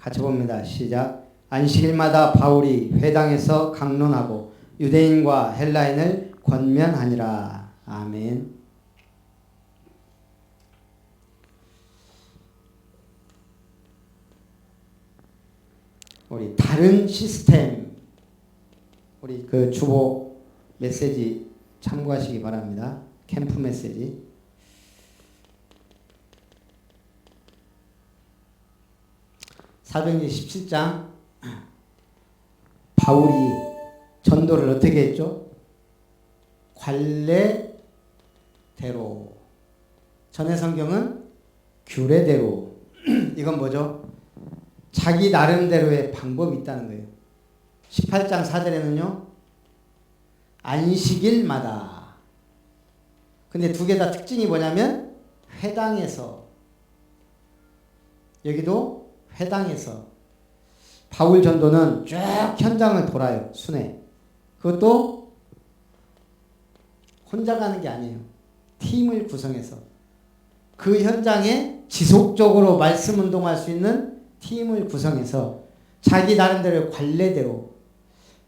같이 봅니다. 시작. 안식일마다 바울이 회당에서 강론하고 유대인과 헬라인을 권면하니라. 아멘. 우리 다른 시스템, 우리 그 주보 메시지 참고하시기 바랍니다. 캠프 메시지. 417장 바울이 전도를 어떻게 했죠? 관례대로. 전해 성경은 규례대로. 이건 뭐죠? 자기 나름대로의 방법이 있다는 거예요. 18장 4절에는요. 안식일마다. 근데 두 개 다 특징이 뭐냐면 회당에서. 여기도 회당에서. 바울 전도는 쭉 현장을 돌아요. 순회. 그것도 혼자 가는 게 아니에요. 팀을 구성해서. 그 현장에 지속적으로 말씀 운동할 수 있는 팀을 구성해서 자기 나름대로 관례대로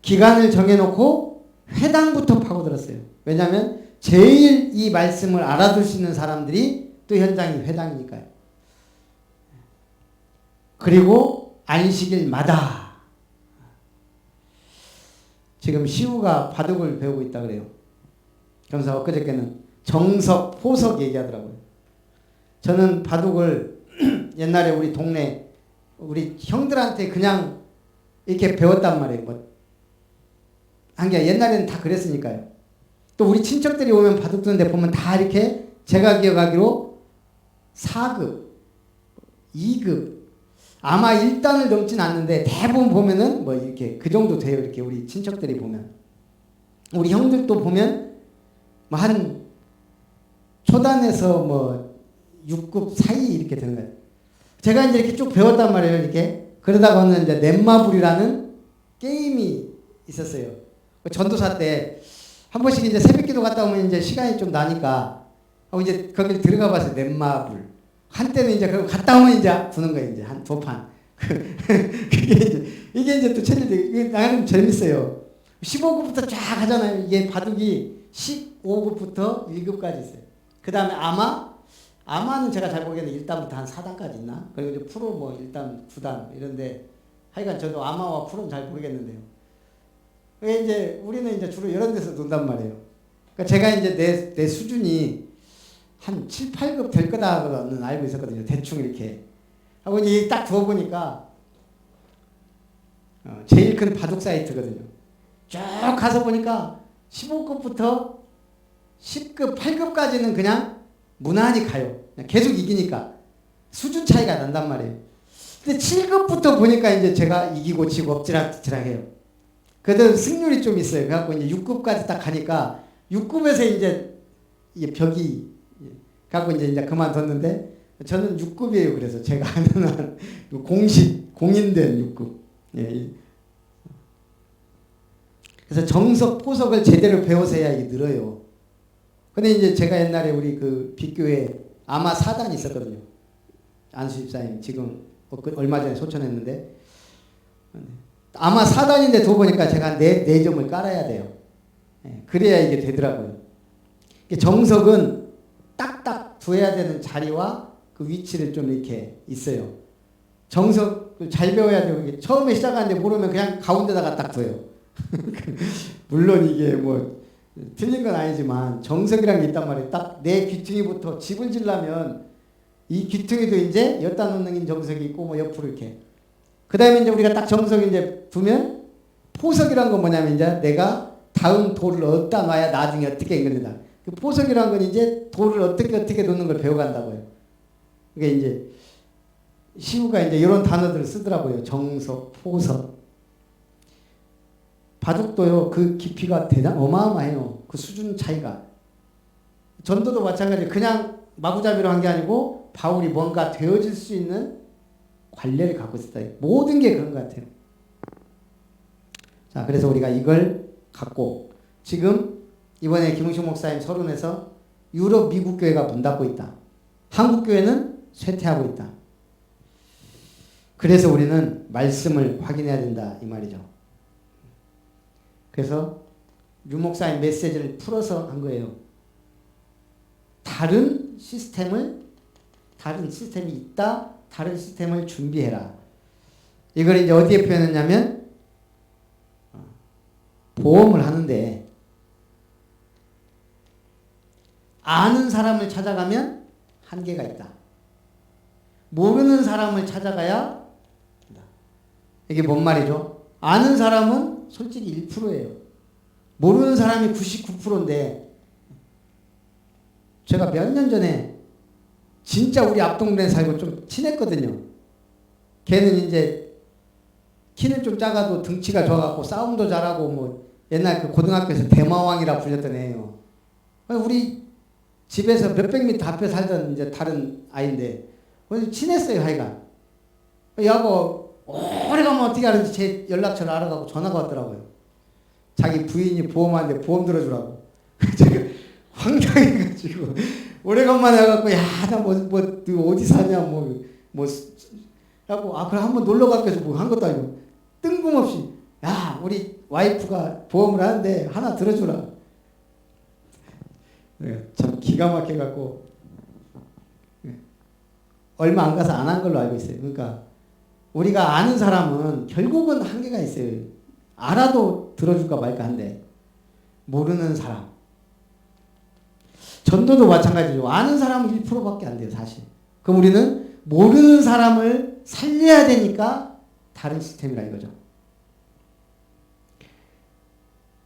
기간을 정해놓고 회당부터 파고들었어요. 왜냐하면 제일 이 말씀을 알아둘 수 있는 사람들이 또 현장이 회당이니까요. 그리고 안식일마다 지금 시우가 바둑을 배우고 있다 그래요. 그러면서 엊그저께는 정석, 포석 얘기하더라고요. 저는 바둑을 옛날에 우리 동네 우리 형들한테 그냥 이렇게 배웠단 말이에요. 뭐 한 게 옛날에는 다 그랬으니까요. 또 우리 친척들이 오면 바둑 두는데 보면 다 이렇게 제가 기억하기로 4급, 2급 아마 1단을 넘진 않는데 대부분 보면은 뭐 이렇게 그 정도 돼요. 이렇게 우리 친척들이 보면. 우리 형들도 보면 뭐 한 초단에서 뭐 6급 사이 이렇게 되는 거예요. 제가 이제 이렇게 쭉 배웠단 말이에요. 이렇게. 그러다가는 이제 넷마블이라는 게임이 있었어요. 전도사 때 한 번씩 이제 새벽기도 갔다 오면 이제 시간이 좀 나니까 하고 이제 거기 들어가 봤어요. 넷마블. 한때는 이제 그거 갔다 오면 이제 부는 거예요. 이제 한 두 판. 이게 이제 또 챌린지. 이게 나름 재밌어요. 15급부터 쫙 하잖아요. 이게 바둑이 15급부터 1급까지 있어요. 그 다음에 아마는 제가 잘 모르겠는데 1단부터 한 4단까지 있나? 그리고 이제 프로 뭐 1단, 9단 이런데 하여간 저도 아마와 프로는 잘 모르겠는데요. 왜 이제 우리는 이제 주로 이런 데서 논단 말이에요. 그러니까 제가 이제 내 수준이 한 7, 8급 될 거다는 알고 있었거든요. 대충 이렇게. 하고 이제 딱 두어보니까 제일 큰 바둑 사이트거든요. 쭉 가서 보니까 15급부터 10급, 8급까지는 그냥 무난히 가요. 그냥 계속 이기니까. 수준 차이가 난단 말이에요. 근데 7급부터 보니까 이제 제가 이기고 지고 엎지락뒤치락 해요. 그래도 승률이 좀 있어요. 그래갖고 이제 6급까지 딱 가니까 6급에서 이제 이게 벽이 갖고 이제 그만뒀는데 저는 6급이에요. 그래서 제가 아는 공인된 6급. 예. 그래서 정석, 포석을 제대로 배워서야 이게 늘어요. 근데 이제 제가 옛날에 우리 그 빅교회 아마 4단이 있었거든요. 안수 집사님 지금 얼마 전에 소천했는데 아마 4단인데 두어보니까 제가 4점을 깔아야 돼요. 예. 그래야 이게 되더라고요. 정석은 딱딱 두어야 되는 자리와 그 위치를 좀 이렇게 있어요. 정석 잘 배워야 되고 처음에 시작하는데 모르면 그냥 가운데다가 딱 둬요. 물론 이게 뭐 틀린 건 아니지만 정석이라는 게 있단 말이에요. 딱 내 귀퉁이부터 집을 지려면 이 귀퉁이도 이제 엿다 놓는 정석이 있고 뭐 옆으로 이렇게. 그 다음에 이제 우리가 딱 정석 이제 두면 포석이란 건 뭐냐면 이제 내가 다음 돌을 어디다 놔야 나중에 어떻게 이겁니다. 그 포석이란 건 이제 돌을 어떻게 놓는 걸 배워간다고요. 그게 이제 시우가 이제 이런 단어들을 쓰더라고요. 정석, 포석. 바둑도요, 그 깊이가 어마어마해요. 그 수준 차이가. 전도도 마찬가지예요. 그냥 마구잡이로 한 게 아니고 바울이 뭔가 되어질 수 있는 관례를 갖고 있었다. 모든 게 그런 것 같아요. 자, 그래서 우리가 이걸 갖고 지금 이번에 김웅식 목사님 서론에서 유럽 미국 교회가 문 닫고 있다. 한국 교회는 쇠퇴하고 있다. 그래서 우리는 말씀을 확인해야 된다 이 말이죠. 그래서 류 목사의 메시지를 풀어서 한 거예요. 다른 시스템이 있다. 다른 시스템을 준비해라. 이걸 이제 어디에 표현했냐면 보험을 하는데 아는 사람을 찾아가면 한계가 있다. 모르는 사람을 찾아가야 이게 뭔 말이죠? 아는 사람은 솔직히 1%예요. 모르는 사람이 99%인데 제가 몇 년 전에 진짜 우리 앞 동네에 살고 좀 친했거든요. 걔는 이제 키는 좀 작아도 등치가 좋아갖고 싸움도 잘하고 뭐 옛날 그 고등학교에서 대마왕이라 불렸던 애예요. 우리 집에서 몇백 미터 앞에 살던 이제 다른 아이인데 친했어요 하여간. 야고 오래가면 어떻게 하는지 제 연락처를 알아가고 전화가 왔더라고요. 자기 부인이 보험하는데 보험 들어주라고. 제가 황당해가지고 오래간만에 와갖고 야나 뭐 어디 사냐 뭐 하고 그럼 한번 놀러 갈게 해서 뭐 한 것도 아니고 뜬금없이 야 우리 와이프가 보험을 하는데 하나 들어주라. 참 기가 막혀갖고 얼마 안 가서 안 한 걸로 알고 있어요. 그러니까 우리가 아는 사람은 결국은 한계가 있어요. 알아도 들어줄까 말까 한데 모르는 사람 전도도 마찬가지죠. 아는 사람은 1%밖에 안 돼요 사실. 그럼 우리는 모르는 사람을 살려야 되니까 다른 시스템이라 이거죠.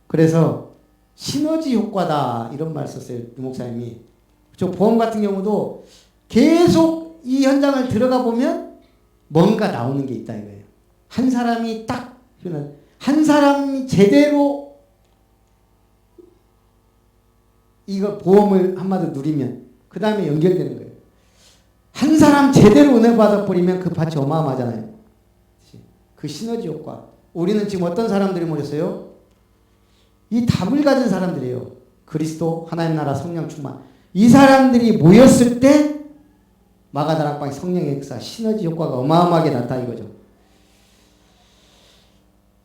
그래서 시너지 효과다 이런 말 썼어요. 유 목사님이. 저 보험 같은 경우도 계속 이 현장을 들어가 보면 뭔가 나오는 게 있다 이거예요. 한 사람이 한 사람이 제대로 이거 보험을 한마디로 누리면 그 다음에 연결되는 거예요. 한 사람 제대로 은혜 받아버리면 그 밭이 어마어마하잖아요. 그 시너지 효과. 우리는 지금 어떤 사람들이 모였어요? 이 답을 가진 사람들이에요. 그리스도, 하나님 나라, 성령 충만. 이 사람들이 모였을 때 마가다락방의 성령의 역사, 시너지 효과가 어마어마하게 나타나 이거죠.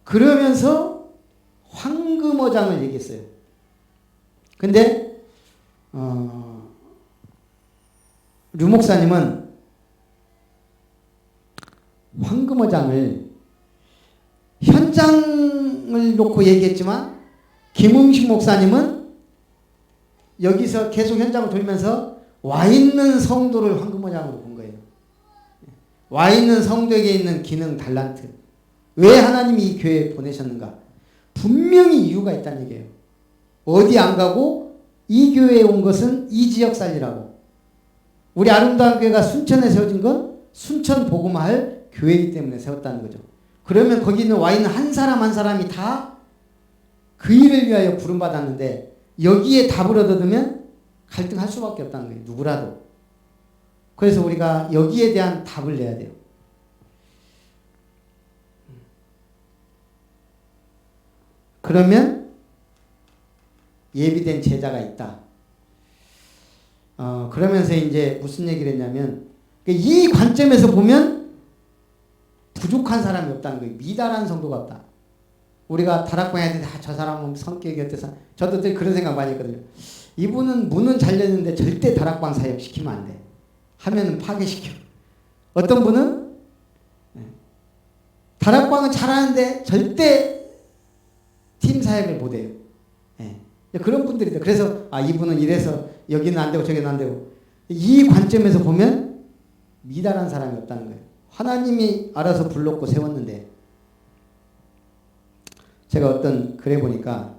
그러면서 황금어장을 얘기했어요. 근데 류 목사님은 황금어장을 현장을 놓고 얘기했지만 김응식 목사님은 여기서 계속 현장을 돌면서 와 있는 성도를 황금어장으로 본 거예요. 와 있는 성도에게 있는 기능 달란트. 왜 하나님이 이 교회에 보내셨는가? 분명히 이유가 있다는 얘기예요. 어디 안 가고 이 교회에 온 것은 이 지역 살리라고. 우리 아름다운 교회가 순천에 세워진 건 순천 복음화할 교회이기 때문에 세웠다는 거죠. 그러면 거기 있는 와 있는 한 사람 한 사람이 다 그 일을 위하여 부름받았는데 여기에 답을 얻어두면 갈등할 수밖에 없다는 거예요. 누구라도. 그래서 우리가 여기에 대한 답을 내야 돼요. 그러면 예비된 제자가 있다. 그러면서 이제 무슨 얘기를 했냐면 이 관점에서 보면 부족한 사람이 없다는 거예요. 미달한 성도가 없다. 우리가 다락방에 했는데 저 사람은 성격이 어때서 저도 늘 그런 생각 많이 했거든요. 이분은 문은 잘 열렸는데 절대 다락방 사역 시키면 안 돼. 하면 파괴시켜. 어떤 분은 다락방은 잘하는데 절대 팀 사역을 못해요. 그런 분들이다. 그래서 이분은 이래서 여기는 안 되고 저기는 안 되고 이 관점에서 보면 미달한 사람이 없다는 거예요. 하나님이 알아서 불렀고 세웠는데 제가 어떤 글에 보니까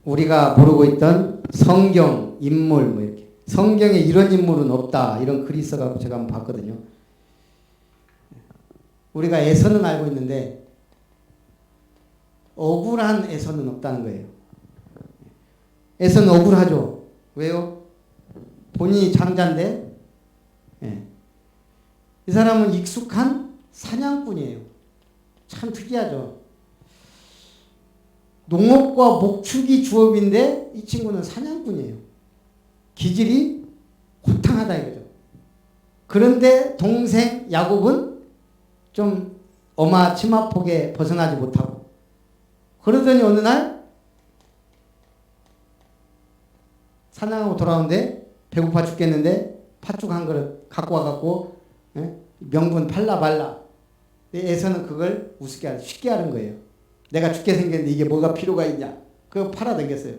우리가 모르고 있던 성경, 인물 뭐 이렇게 성경에 이런 인물은 없다 이런 글이 있어가지고 제가 한번 봤거든요. 우리가 에서는 알고 있는데 억울한 에서는 없다는 거예요. 에서는 억울하죠. 왜요? 본인이 장자인데 이 사람은 익숙한 사냥꾼이에요. 참 특이하죠. 농업과 목축이 주업인데 이 친구는 사냥꾼이에요. 기질이 호탕하다 이거죠. 그런데 동생 야곱은 좀 엄마 치마폭에 벗어나지 못하고, 그러더니 어느 날 사냥하고 돌아오는데 배고파 죽겠는데 팥죽 한 그릇 갖고 와갖고 명분 팔라 발라. 에서는 그걸 우습게 쉽게 하는 거예요. 내가 죽게 생겼는데 이게 뭐가 필요가 있냐. 그거 팔아당겼어요.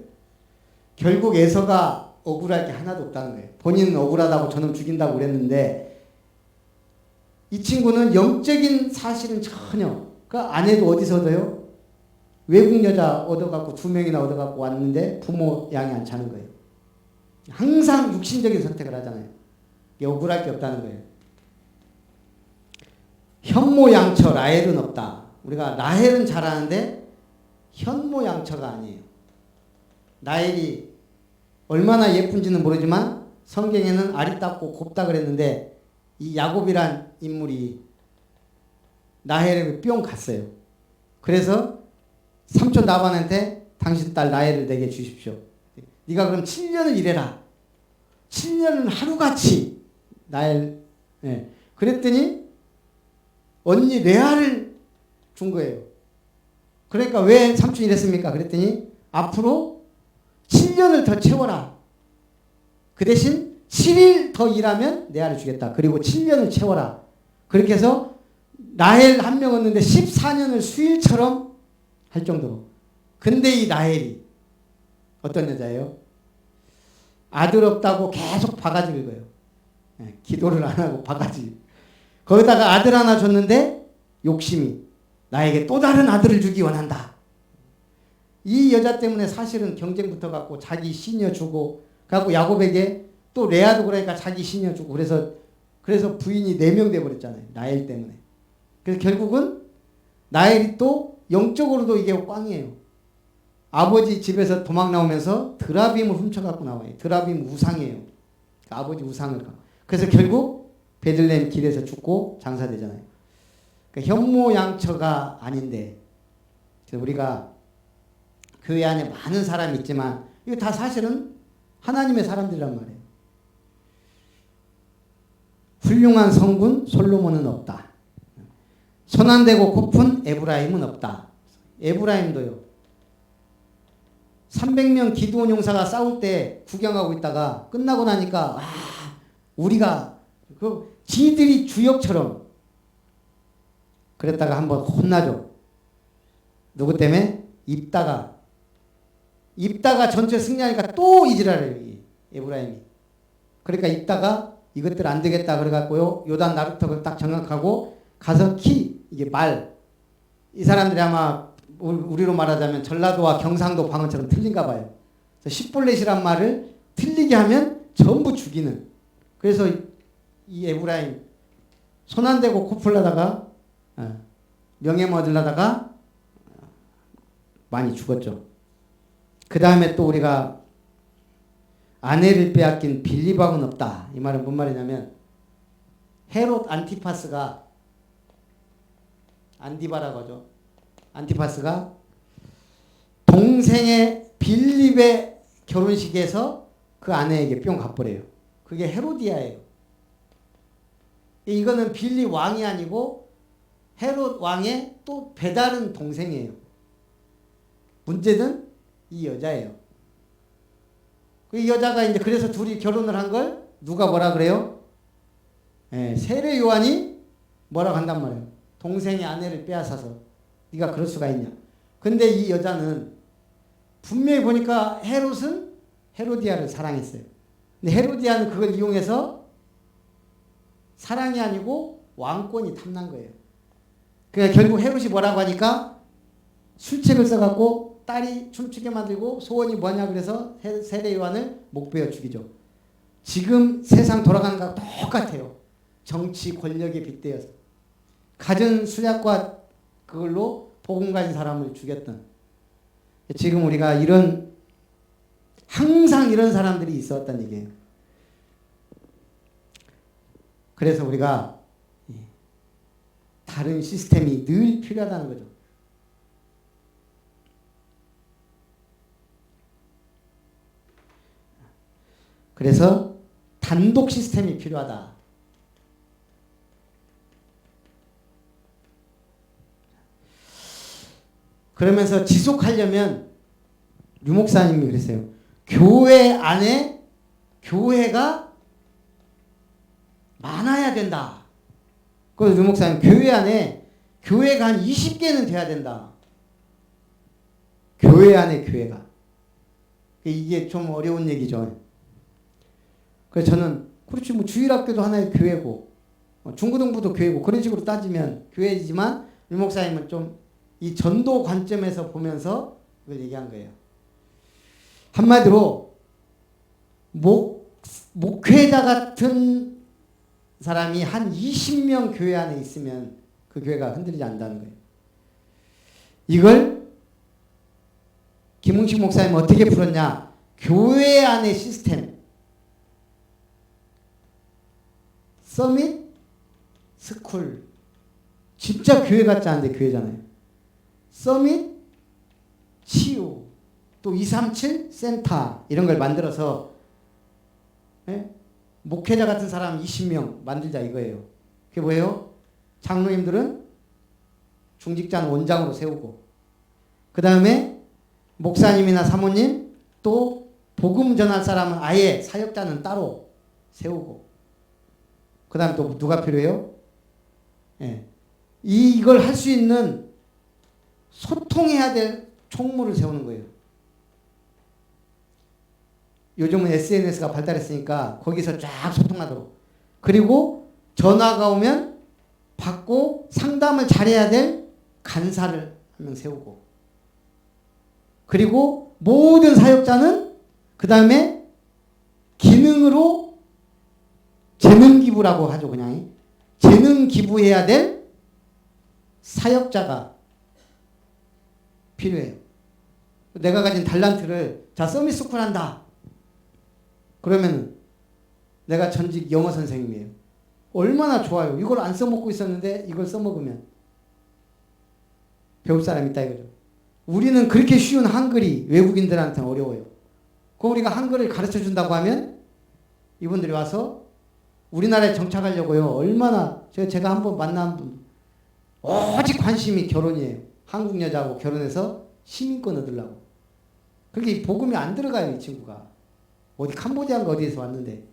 결국 에서가 억울할 게 하나도 없다는 거예요. 본인은 억울하다고 저놈 죽인다고 그랬는데 이 친구는 영적인 사실은 전혀, 그 아내도 어디서 얻어요? 외국 여자 얻어갖고 2명이나 얻어갖고 왔는데 부모 양이 안 차는 거예요. 항상 육신적인 선택을 하잖아요. 이게 억울할 게 없다는 거예요. 현모양처 라헬은 없다. 우리가 라헬은 잘하는데 현모양처가 아니에요. 라헬이 얼마나 예쁜지는 모르지만 성경에는 아리따고 곱다 그랬는데 이 야곱이란 인물이 라헬을 뿅 갔어요. 그래서 삼촌 라반한테 당신 딸 라헬을 내게 주십시오. 네가 그럼 7년을 일해라. 7년은 하루같이 라헬. 예. 그랬더니 언니 레아를 준 거예요. 그러니까 왜 삼촌이 이랬습니까? 그랬더니 앞으로 7년을 더 채워라. 그 대신 7일 더 일하면 레아를 주겠다. 그리고 7년을 채워라. 그렇게 해서 라헬 한 명 얻는데 14년을 수일처럼 할 정도로. 근데 이 라헬이 어떤 여자예요? 아들 없다고 계속 바가지 긁어요. 기도를 안 하고 바가지. 거기다가 아들 하나 줬는데 욕심이 나에게 또 다른 아들을 주기 원한다. 이 여자 때문에 사실은 경쟁 붙어갖고 자기 시녀 주고 갖고 야곱에게 또 레아도 그러니까 자기 시녀 주고 그래서 부인이 4명 돼버렸잖아요. 라헬 때문에. 그래서 결국은 라헬이 또 영적으로도 이게 꽝이에요. 아버지 집에서 도망 나오면서 드라빔을 훔쳐갖고 나와요. 드라빔 우상이에요. 아버지 우상을 갖고. 그래서 결국 베들레헴 길에서 죽고 장사되잖아요. 그러니까 현모양처가 아닌데 우리가 교회 안에 많은 사람이 있지만 이거 다 사실은 하나님의 사람들이란 말이에요. 훌륭한 성군 솔로몬은 없다. 손안대고 고픈 에브라임은 없다. 에브라임도요. 300명 기드온 용사가 싸울 때 구경하고 있다가 끝나고 나니까 우리가 지들이 주역처럼 그랬다가 한번 혼나죠. 누구 때문에? 입다가 전체 승리하니까 또 이지랄해요. 에브라임이. 그러니까 입다가 이것들 안 되겠다 그래갖고요. 요단 나루터를 딱 정확하고 가서 이게 말. 이 사람들이 아마 우리로 말하자면 전라도와 경상도 방언처럼 틀린가 봐요. 그래서 십볼렛이란 말을 틀리게 하면 전부 죽이는. 그래서 이 에브라임 손 안 대고 코 풀려다가 명예ම 얻으려다가 많이 죽었죠. 그 다음에 또 우리가 아내를 빼앗긴 빌리방은 없다. 이 말은 뭔 말이냐면 헤롯 안티파스가 안디바라고 하죠. 안티파스가 동생의 빌립의 결혼식에서 그 아내에게 뿅 가버려요. 그게 헤로디아예요. 이거는 빌립 왕이 아니고 헤롯 왕의 또 배다른 동생이에요. 문제는 이 여자예요. 이 여자가 이제 그래서 둘이 결혼을 한 걸 누가 뭐라 그래요? 세례 요한이 뭐라고 한단 말이에요. 동생의 아내를 빼앗아서 네가 그럴 수가 있냐. 근데 이 여자는 분명히 보니까 헤롯은 헤로디아를 사랑했어요. 근데 헤로디아는 그걸 이용해서 사랑이 아니고 왕권이 탐난 거예요. 그러니까 결국 헤롯이 뭐라고 하니까 술책을 써갖고 딸이 춤추게 만들고 소원이 뭐냐 그래서 세례 요한을 목베어 죽이죠. 지금 세상 돌아가는 거랑 똑같아요. 정치 권력에 빗대어서 가진 수약과 그걸로 복음 가진 사람을 죽였던. 지금 우리가 항상 이런 사람들이 있었단 얘기예요. 그래서 우리가 다른 시스템이 늘 필요하다는 거죠. 그래서 단독 시스템이 필요하다. 그러면서 지속하려면 류 목사님이 그랬어요. 교회 안에 교회가 많아야 된다. 그래서 류 목사님 교회 안에 교회가 한 20개는 돼야 된다. 교회 안에 교회가. 이게 좀 어려운 얘기죠. 그래서 저는 그렇지 뭐 주일학교도 하나의 교회고 중고등부도 교회고 그런 식으로 따지면 교회이지만 류 목사님은 좀 이 전도 관점에서 보면서 이걸 얘기한 거예요. 한마디로 목회자 같은 사람이 한 20명 교회 안에 있으면 그 교회가 흔들리지 않는다는 거예요. 이걸 김웅식 목사님은 어떻게 풀었냐? 교회 안의 시스템. 서밋 스쿨. 진짜 교회 같지 않은데 교회잖아요. 서밋 치유. 또 237 센터 이런 걸 만들어서 목회자 같은 사람 20명 만들자 이거예요. 그게 뭐예요? 장로님들은 중직자는 원장으로 세우고 그 다음에 목사님이나 사모님 또 복음 전할 사람은 아예 사역자는 따로 세우고 그 다음 또 누가 필요해요? 이걸 할 수 있는 소통해야 될 총무를 세우는 거예요. 요즘은 SNS가 발달했으니까 거기서 쫙 소통하도록. 그리고 전화가 오면 받고 상담을 잘해야 될 간사를 한 명 세우고. 그리고 모든 사역자는 그 다음에 기능으로 재능 기부라고 하죠. 그냥 재능 기부해야 될 사역자가 필요해요. 내가 가진 달란트를 자 서밋스쿨 한다. 그러면 내가 전직 영어 선생님이에요. 얼마나 좋아요. 이걸 안 써먹고 있었는데 이걸 써먹으면 배울 사람 있다 이거죠. 우리는 그렇게 쉬운 한글이 외국인들한테는 어려워요. 그럼 우리가 한글을 가르쳐 준다고 하면 이분들이 와서 우리나라에 정착하려고요. 얼마나 제가 한번 만난 분 오직 관심이 결혼이에요. 한국 여자하고 결혼해서 시민권 얻으려고. 그게 복음이 안 들어가요. 이 친구가. 어디 캄보디아인가 어디에서 왔는데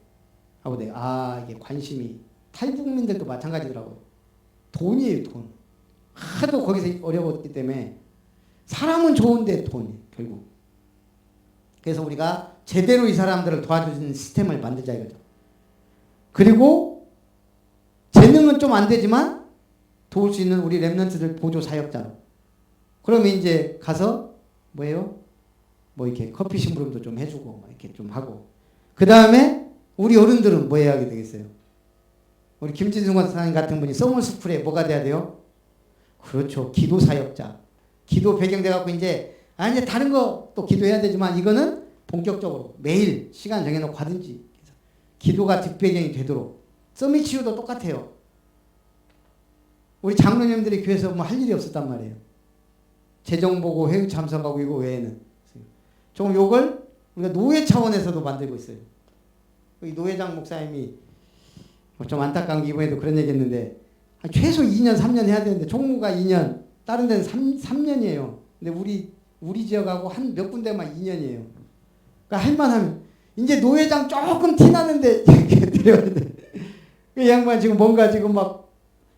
하고 내가 이게 관심이 탈북민들도 마찬가지더라고요. 돈이에요. 돈. 하도 거기서 어려웠기 때문에 사람은 좋은데 돈이 결국. 그래서 우리가 제대로 이 사람들을 도와주는 시스템을 만들자 이거죠. 그리고 재능은 좀 안 되지만 도울 수 있는 우리 랩런트들 보조 사역자로. 그러면 이제 가서 뭐예요? 뭐 이렇게 커피 심부름도 좀 해주고 이렇게 좀 하고. 그 다음에 우리 어른들은 뭐 해야 되겠어요? 우리 김진승 원사님 같은 분이 서머스쿨에 뭐가 돼야 돼요? 그렇죠. 기도 사역자. 기도 배경 돼갖고 이제 이제 다른 거 또 기도해야 되지만 이거는 본격적으로 매일 시간 정해놓고 하든지 기도가 뒷배경이 되도록. 서밋 치유도 똑같아요. 우리 장로님들이 교회에서 뭐 할 일이 없었단 말이에요. 재정 보고 회의 참석하고 이거 외에는. 조금 요걸 우리가 노예 차원에서도 만들고 있어요. 여기 노회장 목사님이 좀 안타까운 게 이번에도 그런 얘기 했는데 최소 2년 3년 해야 되는데 총무가 2년 다른 데는 3년이에요. 근데 우리 지역하고 한 몇 군데만 2년이에요. 그러니까 할만하면 이제 노회장 조금 티나는데 데려왔는데 그 양반 지금 뭔가 지금 막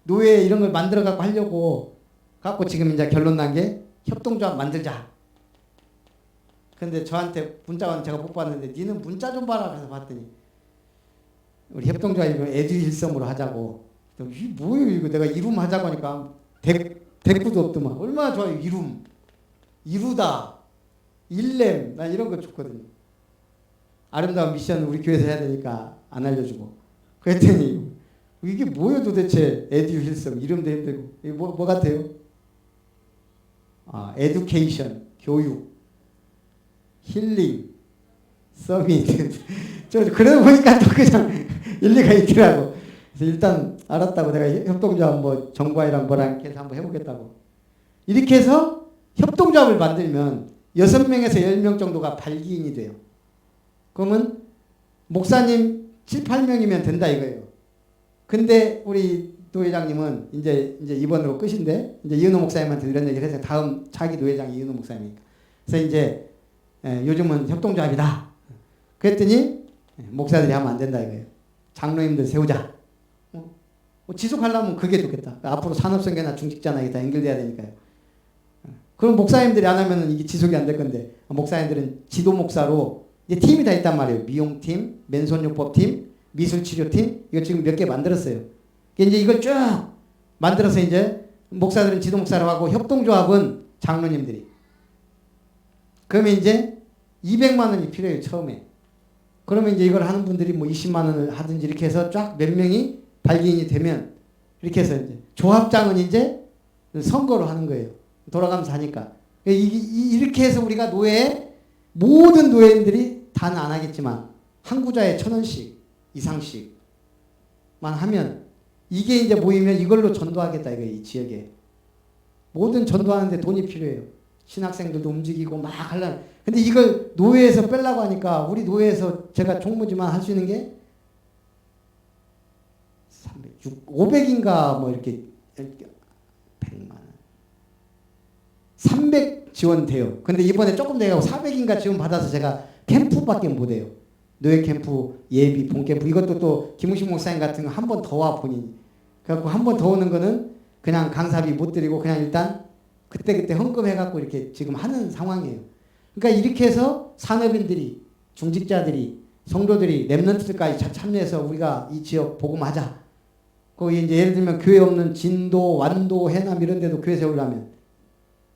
노예 이런 걸 만들어 갖고 하려고 갖고 지금 이제 결론 난 게 협동조합 만들자. 근데 저한테 문자는 제가 못 봤는데 니는 문자 좀 봐라 그래서 봤더니 우리 협동조합이면 에듀일섬으로 하자고. 이 뭐예요 이거 내가 이룸 하자고 하니까 대꾸도 없더만. 얼마나 좋아요 이룸. 이루다. 일렘. 난 이런 거 좋거든요. 아름다운 미션 우리 교회에서 해야 되니까 안 알려주고. 그랬더니 이게 뭐예요 도대체 에듀힐섬 이름도 힘들고. 이게 뭐 같아요? 에듀케이션 교육 힐링 서밋 저 그러고 보니까 또 그냥 일리가 있더라고. 그래서 일단 알았다고 내가 협동조합 뭐 정부와이랑 뭐랑 해서 한번 해보겠다고. 이렇게 해서 협동조합을 만들면 6명에서 10명 정도가 발기인이 돼요. 그러면 목사님 7, 8명이면 된다 이거예요. 근데 우리 노회장님은 이제 이번으로 끝인데 이제 이은호 목사님한테 이런 얘기를 해서 다음 차기 노회장이 이은호 목사님이니까. 그래서 이제 요즘은 협동조합이다. 그랬더니 목사들이 하면 안 된다 이거예요. 장로님들 세우자. 지속하려면 그게 좋겠다. 앞으로 산업성계나 중직자나 이게 다 연결돼야 되니까요. 그럼 목사님들이 안 하면 이게 지속이 안 될 건데 목사님들은 지도 목사로 이제 팀이 다 있단 말이에요. 미용팀, 맨손요법팀, 미술치료팀 이거 지금 몇 개 만들었어요. 이제 이걸 쭉 만들어서 이제 목사들은 지도 목사로 하고 협동조합은 장로님들이. 그러면 이제 200만 원이 필요해요. 처음에. 그러면 이제 이걸 하는 분들이 뭐 20만 원을 하든지 이렇게 해서 쫙 몇 명이 발기인이 되면 이렇게 해서 이제 조합장은 이제 선거로 하는 거예요. 돌아가면서 하니까. 이렇게 해서 우리가 모든 노예인들이 다는 안 하겠지만 한 구자에 1,000원씩 이상씩만 하면 이게 이제 모이면 이걸로 전도하겠다 이거예요. 이 지역에. 모든 전도하는데 돈이 필요해요. 신학생들도 움직이고 막 하려면. 근데 이걸 노예에서 빼려고 하니까 우리 노예에서 제가 총무지만 할 수 있는 게 500인가 뭐 이렇게 100만 원. 300 지원돼요. 근데 이번에 조금 내가 400인가 지원 받아서 제가 캠프밖에 못 해요. 노예 캠프, 예비, 본 캠프 이것도 또 김우식 목사님 같은 거 한 번 더 와 본인이. 그래갖고 한 번 더 오는 거는 그냥 강사비 못 드리고 그냥 일단 그때 헌금해갖고 이렇게 지금 하는 상황이에요. 그러니까 이렇게 해서 산업인들이, 중직자들이, 성도들이, 랩런트들까지 참여해서 우리가 이 지역 복음하자. 거기 이제 예를 들면 교회 없는 진도, 완도, 해남 이런 데도 교회 세우려면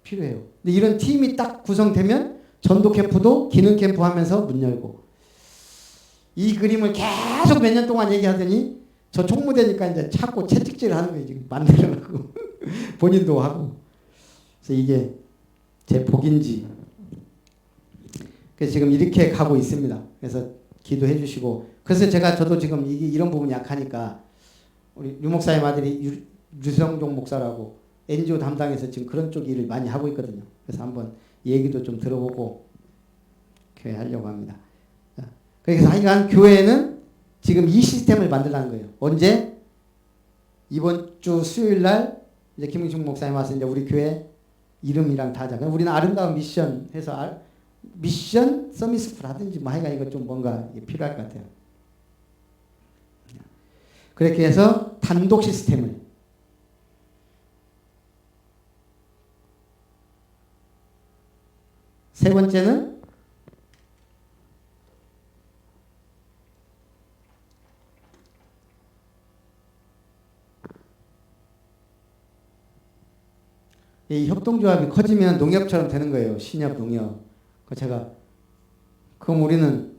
필요해요. 근데 이런 팀이 딱 구성되면 전도 캠프도 기능 캠프 하면서 문 열고. 이 그림을 계속 몇 년 동안 얘기하더니 저 총무되니까 이제 자꾸 채찍질을 하는 거예요. 지금 만들어놓고. 본인도 하고. 그래서 이게 제 복인지. 그래서 지금 이렇게 가고 있습니다. 그래서 기도해 주시고. 그래서 저도 지금 이런 부분이 약하니까 우리 류 목사님 아들이 유성종 목사라고 NGO 담당해서 지금 그런 쪽 일을 많이 하고 있거든요. 그래서 한번 얘기도 좀 들어보고 교회 하려고 합니다. 그래서 하여간 교회는 지금 이 시스템을 만들라는 거예요. 언제? 이번 주 수요일 날 이제 김웅식 목사님 와서 이제 우리 교회 이름이랑 다 하자. 우리는 아름다운 미션 해서 미션 서밋스쿨 하든지 뭐 하여간 이거 좀 뭔가 필요할 것 같아요. 그렇게 해서 단독 시스템을 세 번째는 이 협동조합이 커지면 농협처럼 되는 거예요. 신협, 농협. 그럼 우리는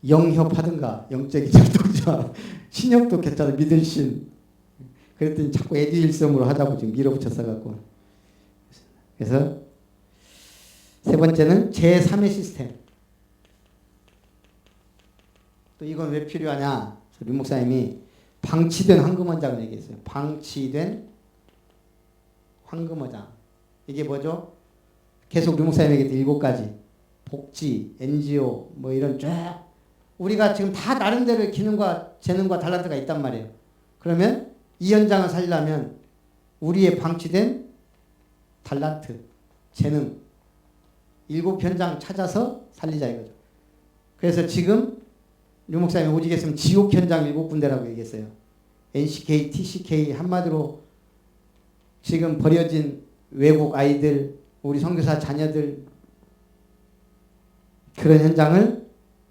영협 하든가 영적인 협동조합. 신협도 괜찮아. 미들신. 그랬더니 자꾸 에듀일섬으로 하자고 지금 밀어붙였어갖고. 그래서 세 번째는 제3의 시스템. 또 이건 왜 필요하냐. 류 목사님이 방치된 황금원장을 얘기했어요. 방치된 황금어장. 이게 뭐죠? 계속 류 목사님 얘기했던 7가지. 복지, NGO 뭐 이런 쫙 우리가 지금 다 나름대로의 기능과 재능과 달란트가 있단 말이에요. 그러면 이 현장을 살리려면 우리의 방치된 달란트, 재능 7현장 찾아서 살리자 이거죠. 그래서 지금 류 목사님이 오직했으면 지옥 현장 7군데라고 얘기했어요. NCK, TCK 한마디로 지금 버려진 외국 아이들, 우리 선교사 자녀들 그런 현장을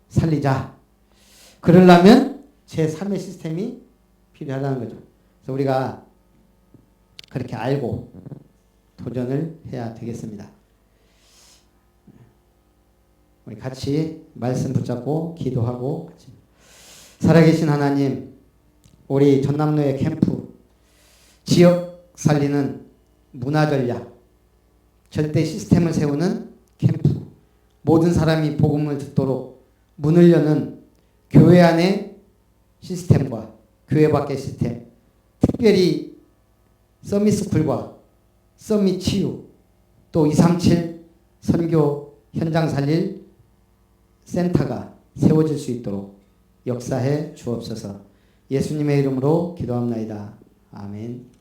살리자. 그러려면 제3의 시스템이 필요하다는 거죠. 그래서 우리가 그렇게 알고 도전을 해야 되겠습니다. 우리 같이 말씀 붙잡고 기도하고 같이. 살아계신 하나님, 우리 전남로의 캠프 지역 살리는 문화전략, 절대 시스템을 세우는 캠프, 모든 사람이 복음을 듣도록 문을 여는 교회 안의 시스템과 교회 밖의 시스템, 특별히 서밋스쿨과 서밋 치유, 또 237 선교 현장 살릴 센터가 세워질 수 있도록 역사해 주옵소서. 예수님의 이름으로 기도합나이다. 아멘.